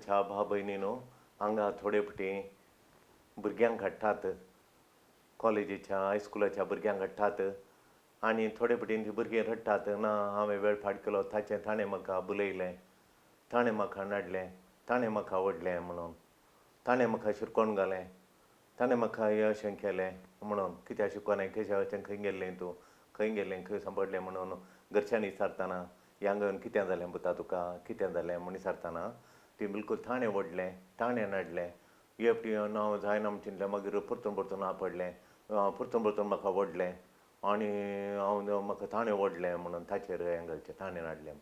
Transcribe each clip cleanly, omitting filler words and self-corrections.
मोगाच्या भाव भयणीनो हांगा थोडे फुटी भुरग्यांक हाडटात, कॉलेजीच्या हायस्कुलाच्या भुरग्यांक हाडटात आनी थोडे फुटीन ती भुरगीं रडटात, ना हांवें वेळ फाट केलो, ताणें म्हाका बुलयलें, ताणें म्हाका नडलें, ताणें म्हाका आवडलें म्हणून, ताणें म्हाका शिरकोण घालें, ताणें म्हाका हें अशें केलें म्हणून, कित्याक शिकोवना कशें वचून खंय गेल्लें तूं, खंय गेल्लें, खंय सांपडलें म्हणून घरच्यांनी विचारतना ह्यांग कितें जालें पुता तुका, कितें जालें म्हूण विचारतना ती बिलकूल ताणें ओडलें, ताणें नडलें, एपटी हांव जायना म्हूण चिंतलें, मागीर परतून परतून आपडलें, परतून परतून म्हाका ओडलें आनी म्हाका ताणें ओडलें म्हणून ताचेर हें घालचें, ताणें नडलें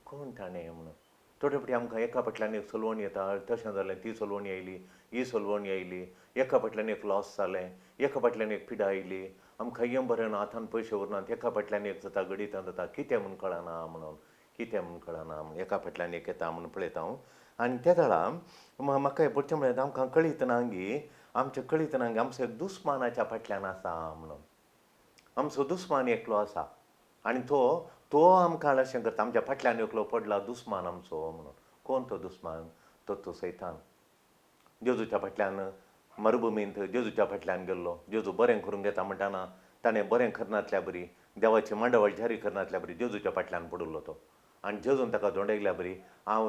कोण ताणें म्हणून. थोडे फावटी आमकां एका फाटल्यान एक सलवण येता, तशें जालें, ती सलवण येयली, ही सलवण येयली, एका फाटल्यान एक लॉस जालें, एका फाटल्यान एक पिडा येयली, आमकां यें बरें ना, हातान पयशे उरनात, एका फाटल्यान एक जाता, गडीत जाता, कितें म्हूण कळना म्हणून, कितें म्हूण कळना म्हूण एका फाटल्यान एक येता म्हणून पळयता हांव. आनी त्या वेळा म्हाका हें पडचें म्हळ्यार आमकां कळीतनांगी आमचो एक दुस्मानाच्या फाटल्यान आसा म्हणून. आमचो दुस्मान एकलो आसा आनी तो आमकां अशें करता, आमच्या फाटल्यान एकलो पडला दुस्मान आमचो म्हणून. कोण तो दुस्मान? तो सैतान. जेजूच्या फाटल्यान मरुभुमींत जेजूच्या फाटल्यान गेल्लो, जेजू बरें करून घेता म्हणटाना ताणें बरें करनातल्या बरी, देवाची मांडावळ जारी करनातल्या बरी जेजूच्या फाटल्यान पडुल्लो तो. आनी जेजून ताका धोंडयल्या बरी,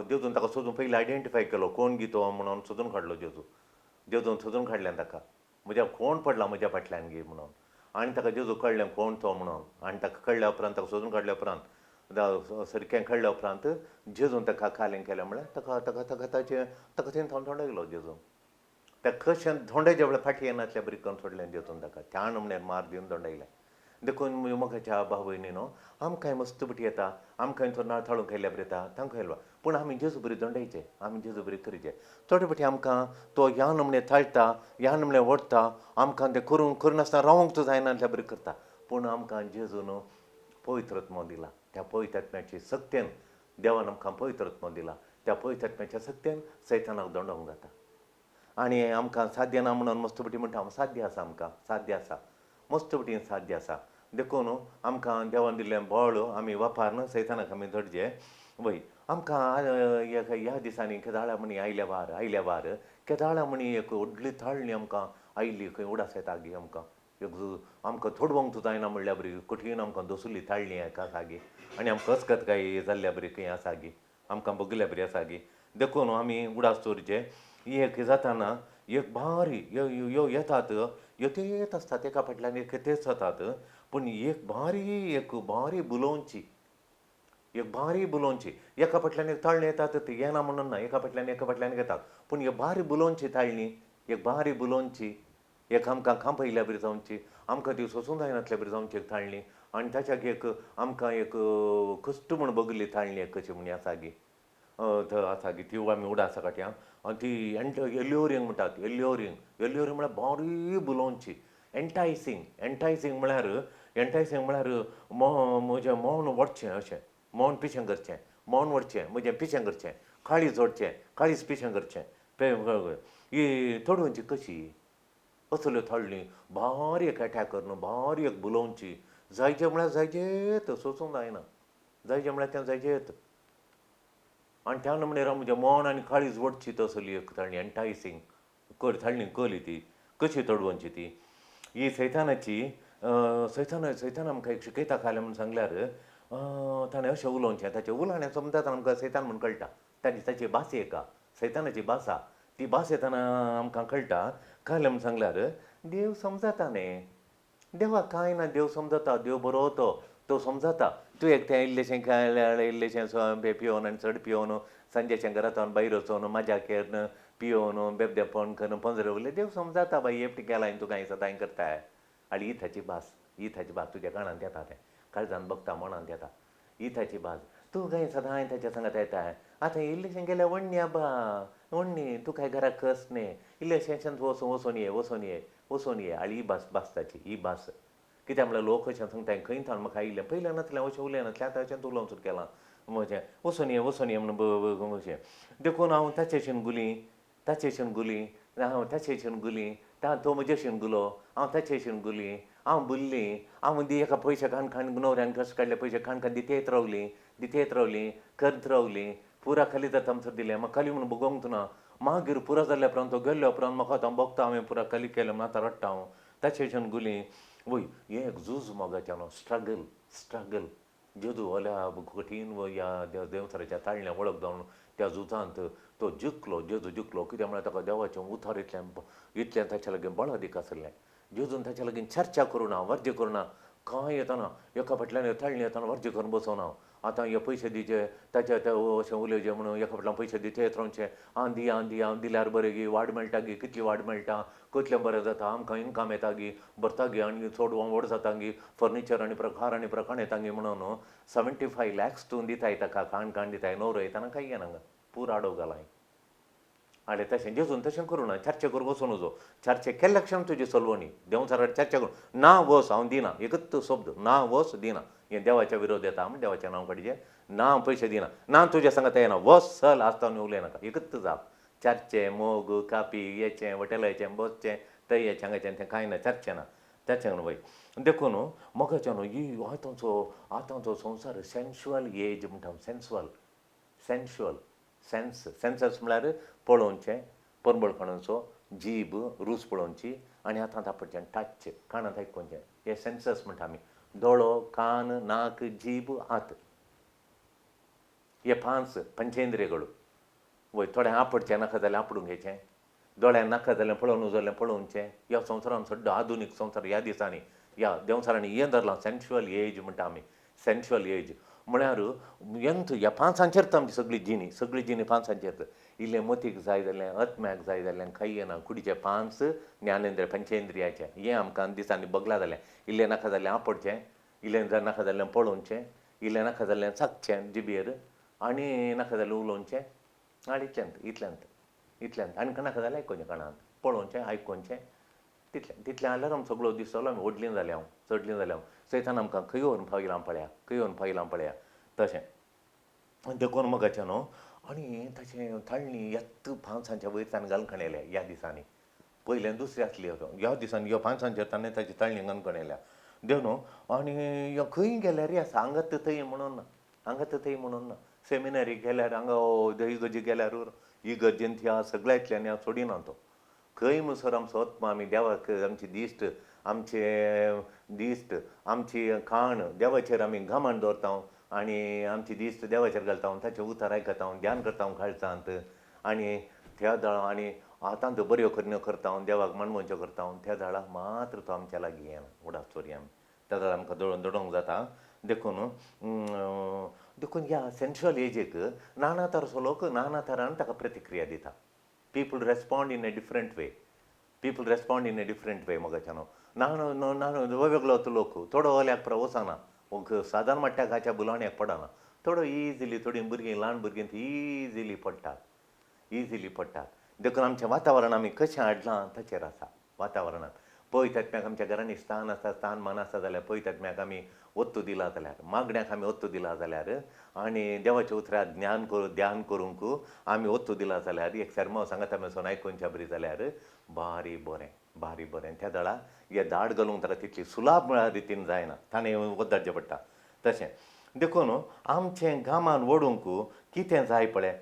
जेजून ताका सोदून पयलीं आयडेंटिफाय केलो, कोण गी तो म्हणून सोदून काडलो जेजून सोदून काडलें ताका, म्हज्या कोण पडला म्हज्या फाटल्यान गी म्हणून. आनी ताका जेजू कळ्ळें कोण तो म्हणून, आनी ताका कळ्ळ्या उपरांत, ताका सोदून काडल्या उपरांत सारकें कळ्ळ्या उपरांत जेजून ताका कालें केलें म्हळ्यार ताका थंय धोंडयलो जेजून. ताका कशें धोंडयच्या वेळार फाटी येनातल्या बरी करून सोडलें जेजून ताका, त्या नमण्यान मार दिवन धोंडयलें. देखून मोगाच्या भाव भयणीनो, आमकांय मस्तपटी येता, आमकांय तो नाळ थाळूंक येयल्या बरी येता, तांकां येयलो, पूण आमी जेजू बरी धोंडयचें, आमी जेजू बरी करचें. थोडे फावटी आमकां तो ह्या नमणे थाळटा, ह्या नमणे ओडटा, आमकां तें करुनासतना रावंक जायनासल्या बरी करता, पूण आमकां जेजून पवित्र आत्मो दिला. त्या पवित्र आत्म्याची सक्तीन देवान आमकां पवित्र आत्मो दिला. त्या पवित्र आत्म्याच्या सक्तीन सैतानाक धोंडोवंक जाता. आनी आमकां साध्य ना म्हणून मस्तपटी म्हणटा हांव, साध्य आसा, आमकां साध्य आसा, मस्तपटीन साध्य आसा. देखून आमकां देवान दिल्लें बळ आमी वापरून सैतानाक आमी धरचें. वय आमकां ह्या दिसांनी केदाळ्या म्हणी आयल्या वार केदाळ्या म्हणी एक व्हडली थाळणी आमकां आयिल्ली, खंय उडास येता गी आमकां, आमकां थोडवंक जायना म्हणल्या बरी कठीण आमकां दसुल्ली थाळणी हेका आसा गी, आनी आमकां कसकत जाल्ल्या बरी खंय आसा गी, आमकां बगल्या बरी आसा गी. देखून आमी उडास दवरचें. एक जाताना एक बारी ह्यो येतात, ह्यो तेत आसतात, एका फाटल्यान एक तेच जातात, पूण एक बारी बुलोवची, एका फाटल्यान एक ताळणी येतात, ती येना म्हणून ना, एका फाटल्यान येतात, पूण एक बारी बुलोवची ताळणी, एक बारी बुलोवची, एक आमकां खांपयल्या बरी जावची, आमकां ती सोसूंक जायनातल्या बरी जावची एक थाळणी. आनी ताच्याक एक आमकां एक कश्ट म्हूण बगली थाळणी एक कशी म्हणी आसा गी, आसा गी, ती आमी उडासा काट्या. आनी ती एल्योरींग म्हणटात, एल्योरींग म्हळ्यार बारी बुलोवची, एंटायसींग म्हळ्यार म्हजें मौन ओडचें, अशें मौन पिशें करचें, मौन ओडचें, म्हजें पिशें करचें, काळीज ओडचें, काळीज पिशें करचें. ही थोडवची कशी असल्यो थाळणी बारी एक एटॅक करून बारी एक बुलोवची, जायचे म्हळ्यार जायचेत, सोसूंक जायना, जायचें म्हळ्यार तें जायचेत. आनी त्या नमणेर म्हजें मौन आनी काळीज ओडची तसली एक थाळणी एंटायसींग थाळणी कली ती कशी तडवची ती. ही सैतानाची सैतान आमकां एक शिकयता कालें म्हूण सांगल्यार ताणें अशें उलोवचें, ताचें उलोवणें समजता आमकां सैतान म्हूण कळटा, ताची भास एक आसा, सैतानाची भास आसा, ती भास येतना आमकां कळटा. कालें म्हूण सांगल्यार देव समजता न्ही, देवाक कांय ना, देव समजता, देव बरो तो समजता. तूं एक तें इल्लेशें पियोन आनी चड पियोन सांजेचें घरांत भायर वचोन मजा केन्न पियोन बेबदेपण करून पंजरे उरलें, देव समजता बाई एपटी केला तूं कांय सदां करताय. आनी ही ताची भास तुज्या कानांत येता, तें काळजान बगता मनांत येता, ही ताची भास. तूं कांय सदां ताच्या सांगात येताय, आतां इल्लेशें गेल्यार वण्णी आबा, वण्णी तूं कांय घराक कस न्ही, इल्लेशें वचोन ये आनी ही भास ताची, ही भास. कित्याक म्हळ्यार लोक अशें सांगताय, खंय थावन म्हाका आयिल्लें, पयलें नासलें अशें उलयनासलें, आतां अशें तूं उलोवंक सुरू केलां म्हजें, वचोन ये म्हणून अशें. देखून हांव ताचे भशेन गुली, तो म्हजे भशेन गुलो, हांव ताचे भशेन गुली, हांव बुल्लीं, हांव एका पयशे न्हवऱ्यान कश्ट काडले पयशे दितेत रावलीं, करत रावलीं, पुरा खाली जाता आमचं दिलें म्हाका खाली म्हणून बगोंक ना मागीर पुरो जाल्ल्या उपरांत तो गेल्ल्या उपरांत म्हाका आतां बगता हांवें पुरा खाली केलें म्हणून आतां रडटा हांव तशें गुली वय हे एक झूज मोगाचें न्हू स्ट्रगल जेजू ओल्या कठीण ह्या देवसराच्या ताळण्या वळख जावन त्या झुजांत तो जिखलो जेजू जिखलो कित्याक म्हळ्यार ताका देवाचें उतर इतलें ताचे लागीं बळ दीक आसलें जेजून ताच्या लागीं चर्चा करूं ना वर्जे करूं ना खंय येतना एका फाटल्यान ताळणी येतना वर्जे करून बसों ना आतां हे पयशे दिचे ताचे ते अशें उलयचें म्हणून एका फाटल्यान पयशे दिचे येत रावचें हांव दिल्यार बरें गी वाड मेळटा गी कितली वाड मेळटा कसलें बरें जाता आमकां इन्कम येता गी भरता गी आनी चड व्हड जाता गी फर्निचर आनी प्रकार आनी प्रकार येता गी म्हणून 75 lakhs तूं दिताय ताका काण दिताय न्हवरो येताना काय घेना पूर आडव घालाय आले तशें जेजून तशें करूं ना चर्चे करून वचून नजो चर्चे केल्ल्या क्षण तुजी चलवणी देंवचारार चर्चा करून ना वस हांव दिना एकच शब्द ना वस दिना हें देवाच्या विरोध येता म्हण देवाच्या नांव काडचें ना पयशे दिना ना तुज्या सांगात येना वस सल आसतना उलय नाका एकच जाप चर्चे मोग कापी येचें हॉटेलाचें बसचें थंय हेचें हांगाचें तें कांय ना चर्चें ना तेचें वय देखून मोगाचें न्हू ही आतांचो संवसार सेन्शुअल एज म्हणटा सेन्शुअल सेन्सस म्हळ्यार पळोवचें परबळपणाचो जीब रूच पळोवची आनी आतां आपणचें टाचचें कानांत आयकुचें हे सेन्सस म्हणटा आमी दोळो कान नाक जीब हात हे पंचेंद्रियಗಳು वय थोडें आपटचें नाका जाल्यार आपटून घेवचें दोळ्यान नाका जाल्यार पळोवन जाल्यार पळोवचें ह्या संवसारान सड्डो आधुनीक संवसार ह्या दिसांनी ह्या देंवसारांनी हें धरलां सेन्शुअल एज म्हणटा आमी सेन्शुअल एज म्हळ्यार ह्या पांचांचेर आमची सगळी जिणी पांचांचेर इल्लें मतीक जाय जाल्लें आत्म्याक जाय जाल्लें खाई येना कुडीचें पांच ज्ञानेंद्रिय पंचेंद्रियाचें हें आमकां दिसांनी बगलां जालें इल्लें नाका जाल्लें आपटचें इल्लें नाका जाल्लें पळोवचें इल्लें नाका जाल्लें चाखचें जिबेर आनी नाका जाल्लें उलोवचें आनी इतल्यांत आनी नाका जाल्यार आयकुचें कानांत पळोवचें आयकुचें तितलें जाल्यार आमी सगळो दीस चलो आमी व्हडलीं जालें हांव चडलीं जालें हांव सैतान आमकां खंय व्हरून फायलां पळया तशें देखून मोगाचें न्हू आनी ताचें ताळणी येत्त पांचांच्या वयर घालून खणयल्या ह्या दिसांनी पयलें दुसरी आसली ह्या दिसांनी ह्यो पांचांचेर ताणें ताची ताळणी घालून खणयल्या देव न्हू आनी खंय गेल्यार आसा हांगात थंय म्हणून ना सेमिनारीक गेल्यार हांगा इगर्जी गेल्यार इगर्जेन ह्या सगळ्या इतल्यान हांव सोडिना तो खंय म्हणसर आमचो आत्मा आमी देवाक आमची खाण देवाचेर आमी घामण दवरता आनी आमची दिश्ट देवाचेर घालता ताचें उतर आयकता ध्यान करता काळजांत आनी त्या दाळा आनी आतां बऱ्यो करण्यो करता देवाक मनमोनच्यो करता त्या दाळा मात्र तो आमच्या लागीं येना उडाचोरी आमी त्या दाळा आमकां दडोवंक जाता देखून ह्या सेन्शुअल एजीक नाना तरेचो लोक नाना तरान ताका प्रतिक्रिया दिता people respond in a different way मोगाच्यानो वेगवेगळो लोक थोडो ओल्याक पुरो वचना सादारण मट्ट्याक हाच्या बुलावण्याक पडना थोडो इजिली थोडीं भुरगीं ल्हान भुरगीं इजिली पडटात देखून आमचें वातावरण आमी कशें हाडलां ताचेर आसा वातावरणांत पळयतात म्याक आमच्या घरांनी स्थान मान आसा जाल्यार पळयतात म्याक आमी ओत्तू दिला जाल्यार मागण्याक आमी ओत्तू दिला जाल्यार आनी देवाच्या उतरार ध्यान करूंक आमी ओत्तू दिला जाल्यार एक sermon सांगता मेसून आयकुनच्या बरी जाल्यार भारी बरें त्या दाळा हे दाड घालूंक ताका तितली सुलाभ रितीन जायना ताणें वद्दाडचें पडटा तशें देखून आमचें गामान ओडूंक कितें जाय पळय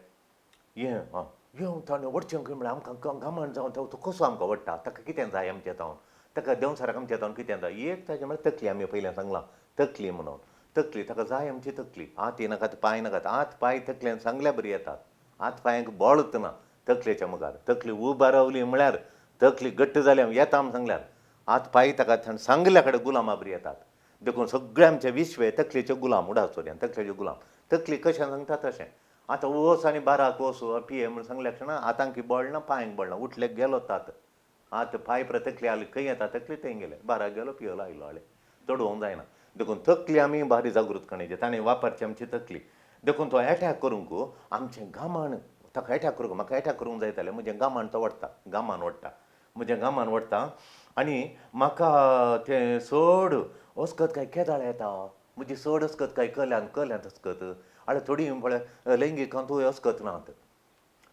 हें ताणें ओडचें खंय म्हळ्यार आमकां गामान जावन तो कसो आमकां ओडटा ताका कितें जाय आमचें तावन ताका देंवसाराक आमचें तावन कितें जाय एक ताचें म्हळ्यार तकली आमी पयलें सांगलां तकली म्हणून तकली ताका जाय आमची तकली हात येनाकात पांय नाकात हात पांय तकलेन सांगल्यार बरी येतात हात पांयांक बळच ना तकलेच्या मुखार तकली उबा रावली म्हळ्यार तकली घट्ट जाल्या येता आमी सांगल्यार हात पांय ताका सांगल्या कडेन गुलामा बरी येतात देखून सगळे आमचे विश्व तकलेचे गुलाम उडाचोऱ्यान तकलेचे गुलाम तकली कशें सांगता तशें आतां ओस आनी बाराक ओस पिये म्हूण सांगल्या क्षणा हातांक बळ ना पांयांक बळ ना उठले गेलो तात हात पांय तकली आले खंय येता तकली थंय गेले बाराक गेलो पियलो आयलो हाळे चडोवंक जायना देखून तकली आमी बारी जागृतपणाची ताणें वापरची आमची तकली देखून तो एटॅक करूंक आमचें गामान ताका एटॅक करूंक म्हाका एटॅक करूंक जाय जाल्यार म्हजें गामान तो गामान ओडटा आनी म्हाका तें चड वचकत काय केदाळ येता म्हजी चड वचकत काय कल्यान वचकत आनी थोडीं पळय लैंगिकांत वचकत नात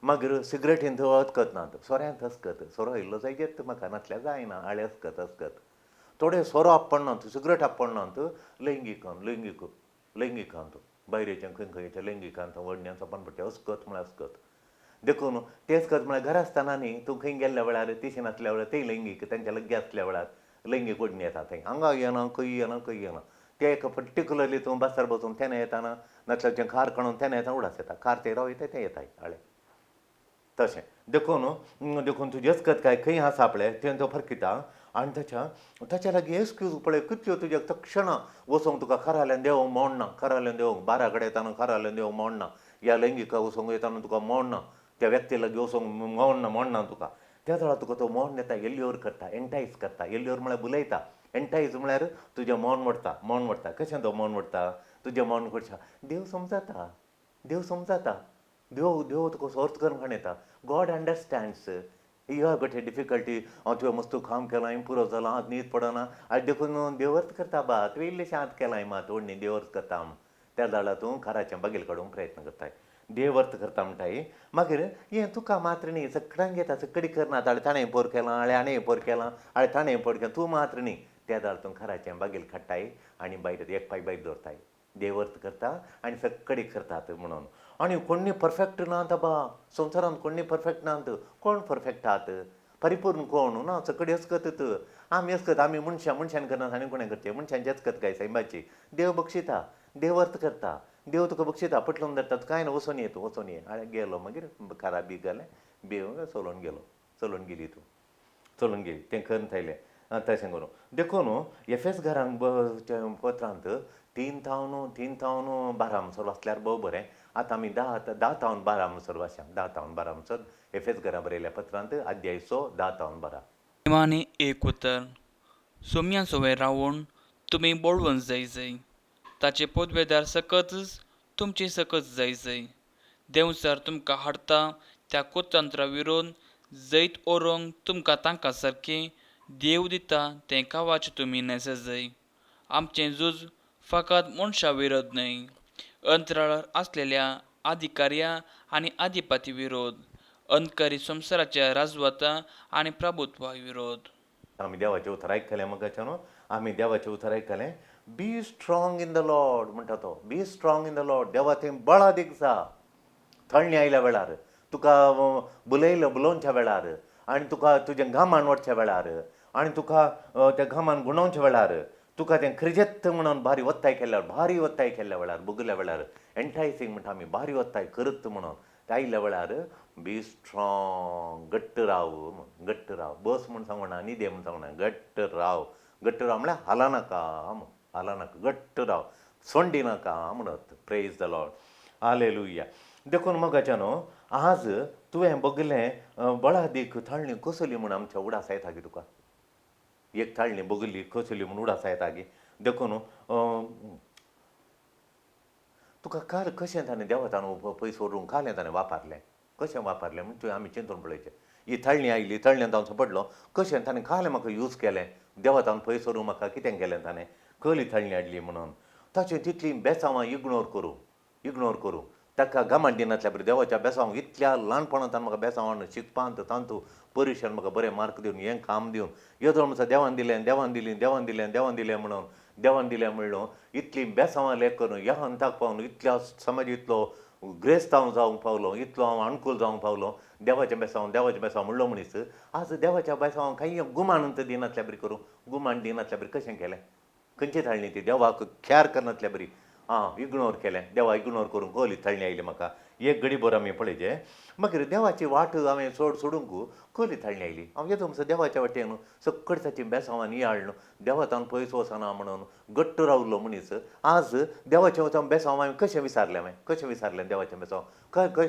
मागीर सिगरेटीन थंय वचकत नात सोऱ्यांत वचकत सोरो इल्लो जायत म्हाका नासल्यार जायना आळे वचकत थोडे सोरो आपणनात सिगरेट आपणनात लैंगिकांत बायरेच्या खंय खंयच्या लैंगिकांत वडण्यांचो पण पडटा अस्कत म्हळ्यार अस्कत देखून तेच करत म्हळ्यार घरा आसतना न्ही तूं खंय गेल्ल्या वेळार टिशन आसल्या वेळार तेय लैंगीक तांच्या लग्गे आसल्या वेळार लैंगीक वडणी येता थंय हांगा येना खंय येना खंय येना ते एक पर्टिक्युलरली तूं बसार बसून तेन्ना येताना नातल्यार तें खार काडून तेन्ना येता उडास येता खार ते वयता तें येताय हाळे तशें देखून तुजेच कत काय खंय आसा आपलें तें तो फरकिता आनी ताच्या लागीं एक्सक्यूज पळय कितल्यो तुज्या तक्षणां वचोंक तुका खराल्यान देवोंक मोडना खराल्यान देवोंक बारा कडेन येताना खराल्यान देवोंक मोडना ह्या लैंगिकाक वचोंक येताना तुका मोडना त्या व्यक्ती लागीं वचोंक मोडना तुका त्या वेळार तुका तो मोड येता एल्योर करता एंटायज करता एल्योर म्हळ्यार बुलयता एंटायज म्हळ्यार तुजें मन मोडटा कशें तो मन मोडटा तुजें मन करता देव समजता देव तुका सोर्त करून खाणयता God understands you have got a difficulty हांव तुवें मस्त काम केलां पुरो जाला आज न्हीद पडना आयज देखून देव अर्थ करता बा तुवें इल्लेशें आत केलां मात व्हडणी देव अर्थ करता त्या जाल्यार तूं घराचें बागेल काडूंक प्रयत्न करताय देव अर्थ करता म्हणटाय मागीर हें तुका मात्र न्ही सगळ्यांक येता सकडी करना ताणें पोर केलां आळे आणें पोर केलां आळे ताणें पोर केलां तूं मात्र न्ही त्या जाल्यार तूं घराचें बागेल काडटाय आनी भायर एक पांय भायर दवरताय देव अर्थ करता आनी सकडी करतात म्हणून आनी कोणी परफेक्ट नात बा संवसारांत कोणी परफेक्ट नात कोण परफेक्ट आहात परिपूर्ण कोण ना सकडी अस्कत आमी अस्कत आमी मनशान करनात आनी कोणें करचें मनशांची अस्कत काय सैमाची देव बक्षिता देव अर्थ करता देव तुका बक्षिता पटलून धरतात कांय ना वचून ये आळे गेलो मागीर कारा बी घालें बेव चलोवन गेली तूं चलोवन गेली तें करून थयलें तशें करून देखून एफेस घरांक पत्रांत 3:12 म्हणसर वाचल्यार बरें आतां आमी 10:12 म्हणसर वाचया 10:12 म्हणसर एफेस घरा बरयल्या पत्रांत अध्याय 6 10:12 प्रेमाने एक उतर सोम्या सोवे रावून तुमी बोळवून जाय ताचे पोदवेदार सकतच तुमची सकत जाय देंवचार तुमकां हाडटा त्या कुतंत्रा विरोध जैत ओरोंक तुमकां तांकां सारकें देव दिता तें कावाचें तुमी नेसा जाय आमचें झूज फकत मनशा विरोध न्हय अंतराळार आसलेल्या अधिकाऱ्या आनी अधिपती विरोध अंधकारी संवसाराच्या राजवता आनी प्रभुत्वा विरोध आमी देवाचें उतर आयकलें मगाच्यान आमी देवाचें उतर आयकलें be strong in the Lord म्हणटा तो be strong in the Lord देवा थंय बळ अदीक जा थंडी आयल्या वेळार तुका बुलोवच्या वेळार आनी तुका तुजें घामान वडच्या वेळार आनी तुका त्या घामान गुणोवच्या वेळार तुका तें क्रिजेत्त म्हणून भारी वत्ताय केल्ल्या वेळार बुगल्या वेळार एंटायसींग म्हणटा आमी भारी वत्ताय करत म्हणून ते आयल्या वेळार बी स्ट्रॉंग घट्ट राव बस म्हूण सांगना न्हिदे म्हूण सांगना घट्ट राव म्हळ्यार हाला नाका घट्ट राव सोंडी नाका म्हणत प्रेज द लॉर्ड हालेलुया देखून मगाच्यान आज तुवें बगलें बळादीक थाळणी कसली म्हूण आमच्या उडास येता गे तुका एक थाळणी बगली कसली म्हूण उडास येता गे देखून तुका काल कशें ताणें देवातान पयस व्हरूंक कालें ताणें वापरलें कशें वापरलें म्हण तुवें आमी चिंतून पळयचें ही थाळणी आयली थाळण्यान तांचो पडलो कशें ताणें कालें म्हाका यूज केलें देवातान पयस व्हरूंक म्हाका कितें केलें ताणें कली थाळणी हाडली म्हणून ताचें तितली बेसांवां इग्नोर करूं ताका घामान दिनातल्या बरें देवाच्या बेसांवांक इतल्या ल्हानपणांतल्यान म्हाका बेसांवान शिकपांत तांतू परिक्षेन म्हाका बरें मार्क दिवन हें काम दिवन येदो म्हणटा देवान दिलें म्हणून देवान दिलें म्हणलो इतली बेसांवां लेख करून ह्या अंताक पावन इतल्या समाज इतलो ग्रेस्त हांव जावंक पावलो इतलो हांव अनुकूल जावंक पावलो देवाच्या बेसांव म्हणलो मनीस आज देवाच्या बेसांवांक काही गुमान दिनातल्या बरी करूं गुमान दिनातल्या बरी कशें केलें खंयची थाळणी ती देवाक ख्यार करनातल्या बरी इग्नोर केलें देवा इग्नोर करूंक होली थाळणी आयली म्हाका एक घडी भर आमी पळयचे मागीर देवाची वाट हांवें सोडूंक खली थाळणी आयली हांव येतो म्हणसर देवाच्या वाटेन सकड ताची बेसांवान याळ देवातान पयस वचना म्हणून घट्ट रावलो मनीस आज देवाचें वचून बेसांव हांवें कशें विसारलें देवाचें बेसांव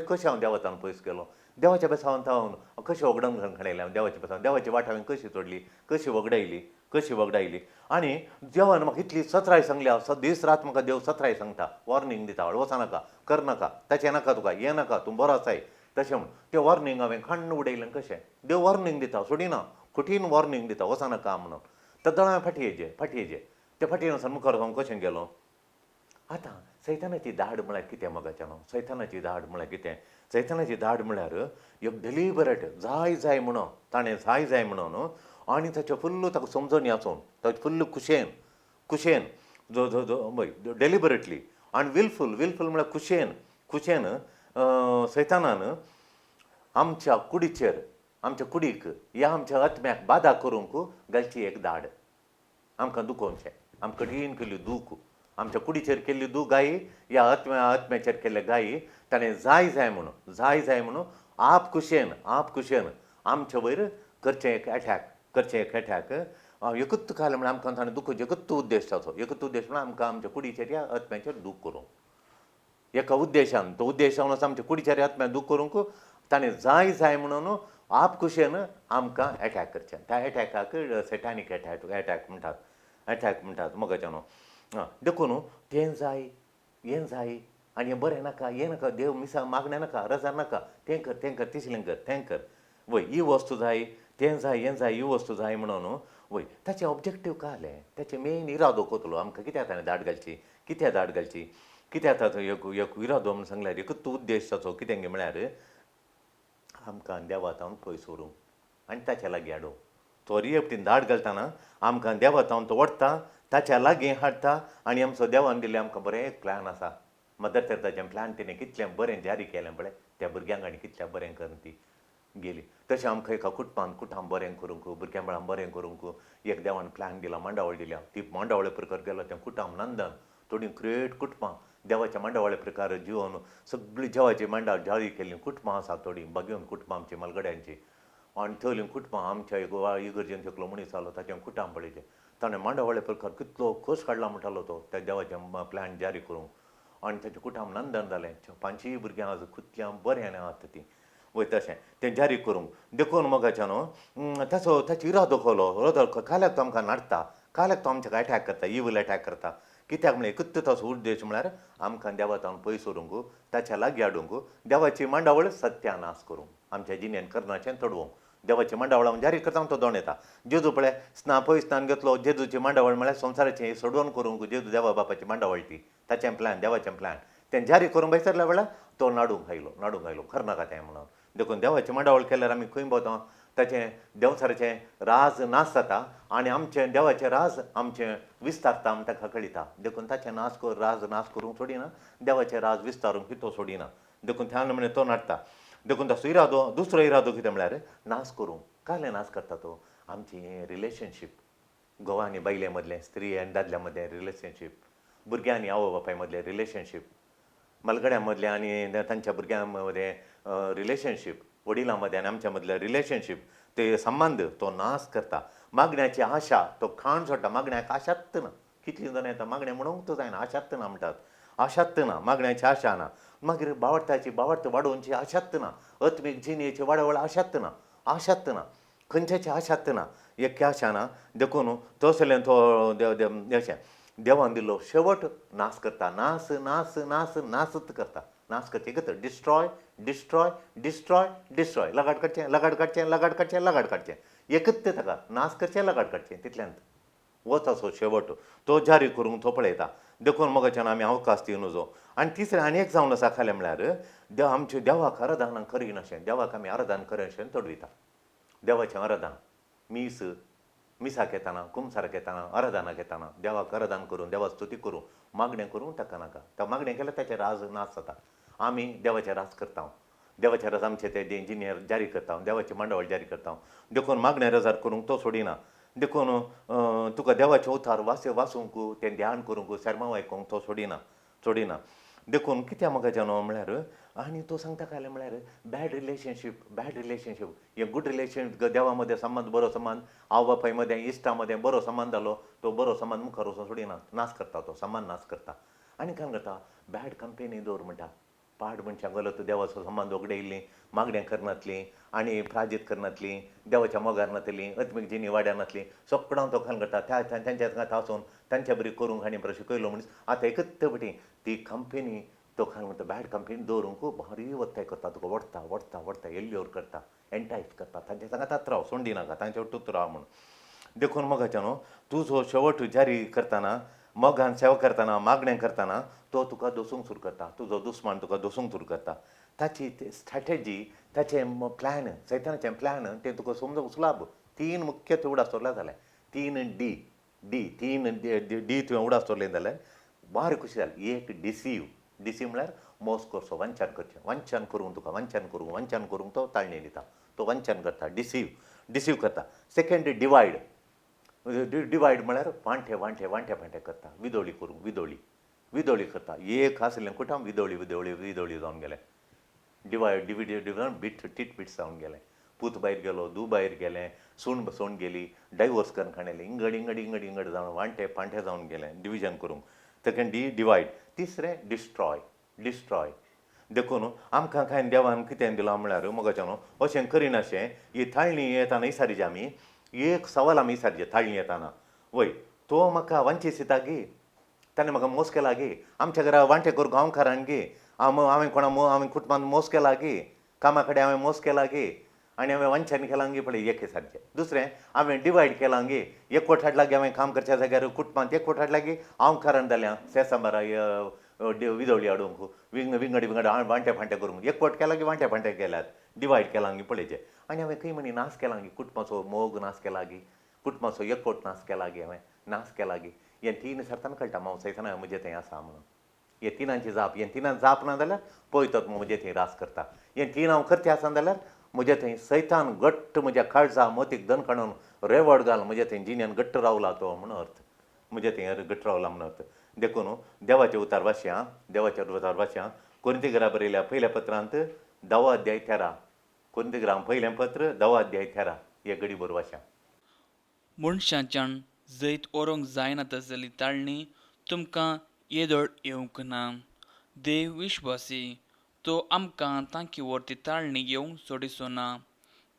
कशें हांव देवातान पयस केलो देवाच्या बेसांवान हांव कशें वगडावन घालून खणयलें हांवें देवाच्या बेसांव देवाची वाट हांवें कशी सोडली कशी वगडायली आनी देवान म्हाका इतली सतराय सांगल्या दीस रात म्हाका देव सतराय सांगता वॉर्निंग दिता वचनाका करनाका ताचें नाका तुका हें नाका तूं बरो आसाय तशें म्हण तें वॉर्निंग हांवें खण्ण उडयलें कशें देव वॉर्निंग दिता सोडिना खुटीन वॉर्निंग दिता वचनाका म्हणून तर दोळ्या फाटयेचे ते फाटयेन वचून मुखार वचून कशें गेलो आतां सैतानाची धाड म्हळ्यार कितें मगाच्यान सैतानाची धाड म्हळ्यार कितें सैतानाची धाड म्हळ्यार एक डेलिबरेट जाय म्हणून ताणें जाय म्हणून आनी ताचे फुल्ल ताका समजून याचोन ताचे फुल्ल कुशेन जो डेलिबरेटली आनी विलफूल म्हळ्यार खुशेन सैतानान आमच्या कुडीचेर आमच्या कुडीक ह्या आमच्या आत्म्याक बाधा करूंक घालची एक दाड आमकां दुखोवचें आमकां कठीण केल्ली दूख आमच्या कुडीचेर केल्ली दूख गायी ह्या आत्म्याचेर केल्ले गायी ताणें जाय म्हणून आप खुशेन आमचे वयर करचें एक अटॅक एकूच काल म्हळ्यार आमकां ताणें दुखोवचें एकूच उद्देश ताचो म्हळ्यार आमकां आमच्या कुडीचेर ह्या आत्म्याचेर दूख करूंक एका उद्देशान तो उद्देश जावन आसा आमच्या कुडीचेर आत्म्याक दूख करूंक ताणें जाय म्हणून आप खुशेन आमकां अटॅक करचें त्या अटॅकाक सेटानीक अटॅक म्हणटात मोगाच्यान देखून तें जाय हें जाय आनी हें बरें नाका हें नाका देव मिसा मागणें नाका रजा नाका तें कर तिसलें कर तें कर वय ही वस्तू जाय तें जाय हें जाय ही वस्तू जाय म्हणून वय ताचें ऑब्जेक्टीव काय जालें ताचें मेन इरादो कोतलो आमकां कित्याक ताणें दाड घालची कित्याक ताचो एक इरादो म्हणून सांगल्यार एकूच उद्देश ताचो कितें म्हळ्यार आमकां देवातावन पयस व्हरूंक आनी ताच्या लागीं हाडूंक तो रियेपटीन दाड घालतना आमकां देवातावन तो ओडटा ताच्या लागीं हाडटा आनी आमचो देवान दिल्लें आमकां बरें एक प्लॅन आसा मदर तेरेसाचें प्लॅन तिणें कितलें बरें जारी केलें पळय त्या भुरग्यांक आनी कितलें बरें करून ती गेली तशें आमकां एका कुटुंबान बरें करूंक भुरग्यां मेळान बरें करूंक एक देवान प्लॅन दिला मांडावळ दिल्या ती मांडावळे प्रकार गेलो तें कुटुंब नंदन थोडीं ग्रेट कुटुंबां देवाच्या मांडावळे प्रकार जिवन सगळीं देवाची मांडाव जाळी केल्लीं कुटुंबां आसा थोडीं बागेवन कुटुंबां आमची मलगड्यांची आनी थंयलीं कुटुंबां आमच्या इगर्जेन एकलो मनीस आलो ताचें कुटुंब पळयचें ताणें मांडावळे प्रकार कितलो खोस काडला म्हणटालो तो त्या देवाचें प्लॅन जारी करूंक आनी ताचें कुटुंब नंदन जालें 5 भुरग्यां आज कितल्या बरें आसात तीं वय तशें तें जारी करूंक देखून मोगाच्यान ताचो इरादो खोलो काल्याक तो आमकां नाडटा काल्याक तो आमच्या अटॅक करता इवील अटॅक करता कित्याक म्हळ्यार एकूच ताचो उद्देश म्हळ्यार आमकां देवातावन पयस व्हरूंक ताच्या लागीं हाडूंक देवाची मांडावळ सत्यानाश करूंक आमच्या जिणेन कर्णाचें तडवूंक देवाची मांडावळ जारी करता तो दोन येता जेजू पळय स्नान घेतलो जेजूची मांडावळ म्हळ्यार संवसाराचें सोडवण करूंक जेजू देवा बापाची मांडावळ ती ताचें प्लॅन देवाचें प्लॅन तें जारी करून बैसरल्या वेळार तो नाडूंक आयलो खर नाका तें म्हणून देखून देवाची मांडावळ केल्यार आमी खंय भोंवता ताचें देंवसाराचें राज नाश जाता आनी आमचें देवाचें राज आमचें विस्तारता आमी ताका कळटा देखून ताचें राज नाश करूंक सोडिना देवाचें राज विस्तारूंक तो सोडिना देखून त्या नमुने तो नाडटा देखून ताचो इरादो दुसरो इरादो कितें म्हळ्यार नाश करूंक काले नाश करता तो आमची रिलेशनशीप घोवा आनी बायले मदलें स्त्री आनी दादल्या मदलें रिलेशनशीप भुरग्यां आनी आवय बापाय मदलें रिलेशनशीप मलगड्यां मदलें आनी तांच्या भुरग्यां मदें रिलेशनशीप वडिलां मदें आनी आमच्या मदलें रिलेशनशीप ते संबंद तो नाश करता मागण्याची आशा तो खाण सोडटा मागण्याक आशात ना कितलीं जाणां येता मागणें म्हणूंक तो जायना आशात ना म्हणटात आशात ना मागण्याची आशा ना मागीर बावडता वाडोवची आशात ना अत्मीक जिणेची वाडवळ आशात ना खंयच्याची आशात ना एक आशा ना देखून तसलें तो अशें देवान दिल्लो शेवट नाश करता नाशच करता नाश करचें एकच डिस्ट्रॉय लगाड काडचें एकच तें ताका नाश करचें लगाड काडचें तितल्यांत वच असो शेवट तो जारी करूंक तो पळयता देखून मोगाच्यान आमी अवकाश ती नजो आनी तिसरें आनी एक जावन आसा खालें म्हळ्यार आमचे देवाक आराधना करीन अशें देवाक आमी आराधना करें अशें तडविता देवाचें आराधना मिसाक येताना कुमसाराक येताना आराधनाक येताना देवाक आराधना करून देवा स्तुती करूं मागणें करूं ताका नाका तो मागणें केल्यार ताचें राज नाश जाता आमी देवाचें राज करता देवाचें राज आमचें तें इंजिनियर जारी करता देवाची मांडावळ जारी करता देखून मागणें रजार करूंक तो सोडिना देखून तुका देवाचें उतार वाचूंक तें ध्यान करूंक सर्मां आयकूंक तो सोडिना देखून कित्याक मोगाच्यान म्हळ्यार आनी तो सांगता काय म्हळ्यार बॅड रिलेशनशीप हे गूड रिलेशनशीप देवा मदें संबंद बरो संबंद आवय बापाय मदें इश्टा मदें बरो संबंद जालो तो बरो संबंद मुखार वचून सोडिना नाश करता तो संबंद नाश करता आनी काय करता बॅड कंपेनी दवर म्हणटा पाड मनशां गलत देवाचो संबंद उगडयल्लीं मागणें करनातलीं आनी प्राजीत करनातलीं देवाच्या मोगार नातलीं अत्मीक जिणी वाड्या नातलीं सगळां तो खाल करता तांच्या हांगा वचून तांच्या बरी करूंक आनी बरें शिकयलो मनीस आतां एकच फावटी ती कंपेनी तो खाल म्हणटा बॅड कंपेनी दवरूंक भारी वत्ताय करता तुका वडटा एल्ल्योर करता एंटायज करता तांच्या सांगा तात राव सोंडी नाका तांच्या वटूच राव म्हूण देखून मोगाच्यान तूं जो शेवट जारी करतना मोगान सेवा करतना मागणें करतना तो तुका दोसूंक सुरू करता तुजो दुस्मान तुका दोसूंक सुरू करता ताची स्ट्रॅटेजी ताचें प्लॅन सैतानाचें प्लॅन तें तुका समजूंक सुलाभ 3 मुख्य उगडास दवरल्या जाल्यार 3 डी तुवें उगडास दवरलें जाल्यार बारीक कशी जाली एक डिसीव म्हळ्यार मोस करचो वंचन करचें वंचन करूंक तुका वंचन करूंक तो ताळणी दिता तो वंचन करता डिसीव करता सेकेंड डिवायड म्हळ्यार वांटे करता विदोळी करता एक आसलें कुटाम विदोळी जावन गेलें डिवायड टीट जावन गेलें पूत भायर गेलो धू भायर गेलें सूण बसोवन गेली डायवोर्स करून खाणेलें इंगड जावन वांटे जावन गेलें डिविजन करूंक सेकेंड डिवायड तिसरें डिस्ट्रॉय देखून आमकां कांय देवान कितें दिलां म्हळ्यार मोगाच्यान अशें करिनाशें ही थाळणी येताना इसारीचे आमी एक सवाल आमी इसारचे थाळणी येताना वय तो म्हाका वांचीस दिता गे ताणें म्हाका मोस केला गे आमच्या घरा वांटे करूंक हांव खारान गे हांवें हांवें कुटुंबान मोस केला गे कामा कडेन हांवें मोस केला गे आनी हांवें वंचन केलां गे पळय एक सारकें दुसरें हांवें डिवायड केलां गे एकवट हाडला गे हांवें काम करच्या जाग्यार कुटुंबांत एकवट हाडला गे हांव कारण जाल्यां सेसांबारा विदोळी हाडूंक विंगड वांटे करूंक एकवट केला गे वांटे केल्यात डिवायड केलां गे पळयचें आनी हांवें खंय म्हणी नाश केलां गे कुटुंबाचो मोग नाश केला गे कुटुंबाचो एकवट नाश केला गे हांवें नाश केला गे हें तीन सरताना कळटा हांव सैताना म्हजें थंय आसा म्हणून हे तिनांची जाप हे तिनां जाप ना जाल्यार पळयतात म्हजें थंय रास करता हे तीन हांव करचें आसा जाल्यार म्हजें थंय सैतान घट्ट म्हज्या काळजा मोतीक दन काडून रेवड घाल म्हजें थंय जिण्यान घट्ट रावला तो म्हणून अर्थ म्हजें थंय घट्ट रावला म्हणून अर्थ देखून देवाचें उतार वाचया कोरिंथीकारा बरयल्या पयल्या पत्रांत 10 अध्याय 13 कोरिंथीकारां पयलें पत्र 10 अध्याय 13 हे घडी बरोवन वाचया मनशाच्यान जैत ओरोंक जायना तसली ताळणी तुमकां येदोळ येवंक ना देव विश्वासी तो आमकां तांकी व्हरती ताळणी घेवंक सोडिचो ना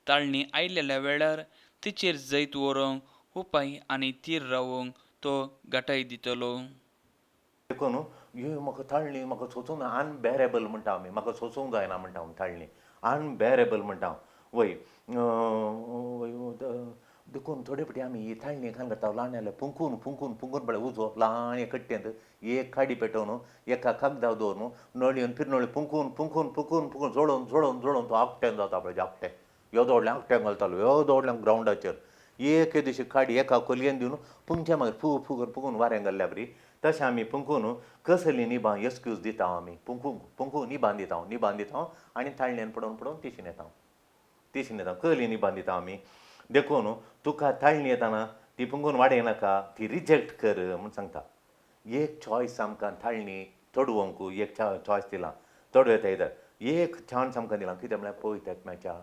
ताळणी आयिल्ल्या वेळार तिचेर जैत व्हरोंक उपाय आनी तीर रावोवंक तो घटाय दितलो देखून हे म्हाका ताळणी म्हाका सोंसूंक ना अनबेरेबल म्हणटा आमी म्हाका सोंसूंक जायना म्हणटा हांव ताळणी अनबेरेबल म्हणटा हांव वय देखून थोडे फावटी आमी ही ताळणी खान करता ल्हान जाल्यार फुंकून पळय उजो ल्हान एक कट्टेंत एक खाडी पेटोवन एका कागदार दवरून नळयेन फिरनळ्यो फुंकून जोडोवन तो आकट्यान जाता पळय आकटें येदो व्हडलें आकट्यान घालतालो येदो व्हडल्या ग्रावंडाचेर एक दिशी खाडी एका कोलयेन दिवन पुंच्या मागीर फुगून वाऱ्यान घाल्ल्या बरी तशें आमी फुंकून कसली निबां एक्सक्यूज दिता हांव आमी फुंकून निबां दिता हांव आनी ताळयेन पडोवन तिशीन येता कहली निबां दिता आमी देखून तुका ताळणी येताना ती फुंकून वाडयनाका ती रिजेक्ट कर म्हूण सांगता एक चॉयस आमकां ताळणी चडोवंक एक चॉयस दिलां चडोव येता येता एक चान्स आमकां दिलां कितें म्हळ्यार पळय आत्म्याच्या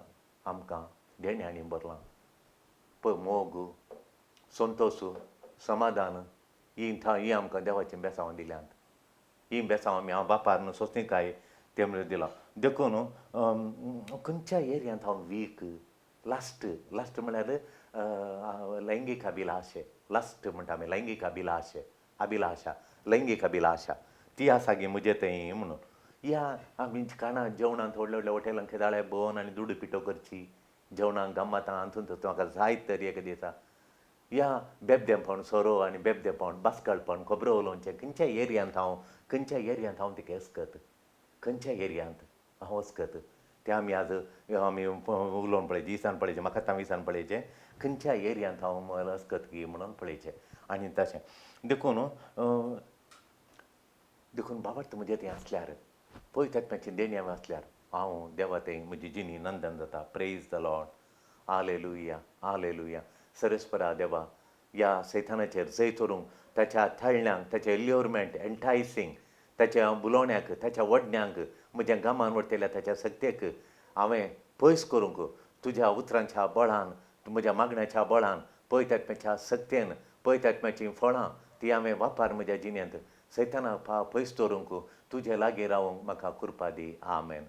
आमकां देण्यानी बरलां पळय मोग संतोश समाधान ही आमकां देवाचीं बेसांवां दिल्यांत ही बेसांवां आमी हांव बापार सोंसणीकाय ते दिलां देखून खंयच्या एरियांत हांव वीक लास्ट म्हळ्यार लैंगीक अभिलाशे लास्ट म्हणटा आमी लैंगीक अभिलाशा ती आसा गे म्हजे थंय म्हणून या आमी खाणां जेवणांत व्हडल्या हॉटेलांत खेदाळे भोंवन आनी दुडू पिटो करची जेवणांक गम्मातां हातूंत म्हाका जायत तरी एक दिता या बेबदेपण सोरो आनी बेबदेपण बासकळपण खोबरो उलोवचें खंयच्या एरियांत हांव तिका वचकत खंयच्या एरियांत हांव वचकत तें आमी आज आमी उलोवन पळय दिसान पळयचें म्हाका आतां विसान पळयचें खंयच्या एरियांत हांव वचकत गी म्हणून पळयचें आनी तशें देखून बाबत म्हजें तें आसल्यार पळय आत्म्याची देणी हांवें आसल्यार हांव देवा थंय म्हजी जिणी नंदन जाता प्रेज द लॉर्ड हालेलुया सरस्परा देवा या सैतानाचेर जैत व्हरूंक ताच्या थाळण्यांक ताचें ल्युरमेंट एंटायसींग ताच्या बुलोवण्याक ताच्या वडण्यांक म्हज्या गामान व्हरतल्या ताच्या सत्तेक हांवें पयस करूंक तुज्या उतरांच्या बळान म्हज्या मागण्याच्या बळान पळय आत्म्याच्या सत्तेन पळय आत्म्याचीं फळां ती हांवें वापर म्हज्या जिणेंत सैताना पयस दवरूंक तुजे लागीं रावंक म्हाका कृपा दी आमेन